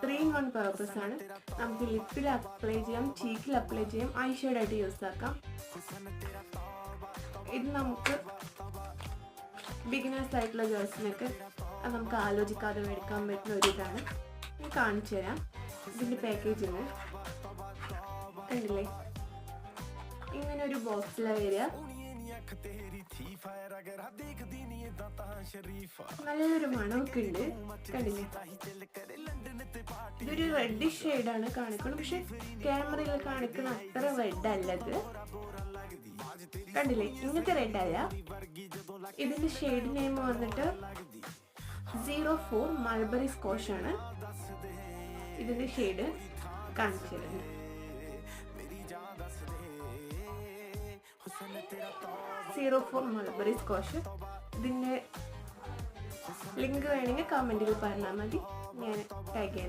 Three in one purpose ആണ്. നമുക്ക് ലിപ്പിൽ apply ചെയ്യാം, ചീക്കിൽ അപ്ലൈ ചെയ്യാം, ഐ ഷെയ്ഡായിട്ട് യൂസ് ആക്കാം. ഇത് നമുക്ക് ബിഗിനേഴ്സ് ആയിട്ടുള്ള ഗേൾസിനൊക്കെ അത് നമുക്ക് ആലോചിക്കാതെ മേടിക്കാൻ പറ്റുന്ന ഒരു ഇതാണ്. ഞാൻ കാണിച്ചു തരാം. ഇതിൻ്റെ പാക്കേജിങ് കണ്ടില്ലേ, ഇങ്ങനെ ഒരു ബോക്സിലാണ് വരിക. നല്ലൊരു മണമൊക്കെ ഉണ്ട്, കണ്ടില്ലേ. ഇതൊരു റെഡിഷ് ഷെയ്ഡാണ് കാണിക്കുന്നത്, പക്ഷെ ക്യാമറയിൽ കാണിക്കുന്ന അത്ര റെഡ് അല്ലത്. കണ്ടില്ലേ, ഇങ്ങനത്തെ റെഡ് അല്ല. ഇതിന്റെ ഷെയ്ഡ് നെയിം വന്നിട്ട് 04 മൾബറി സ്കോഷ് ആണ്. ഇതിന്റെ ഷെയ്ഡ് കാണിച്ചിരുന്നു. 04 മൾബറി സ്കോഷ്. ഇതിന്റെ ലിങ്ക് വേണമെങ്കിൽ കമന്റിൽ പറഞ്ഞാൽ മതി, ഞാൻ ടാഗ് ചെയ്യാം.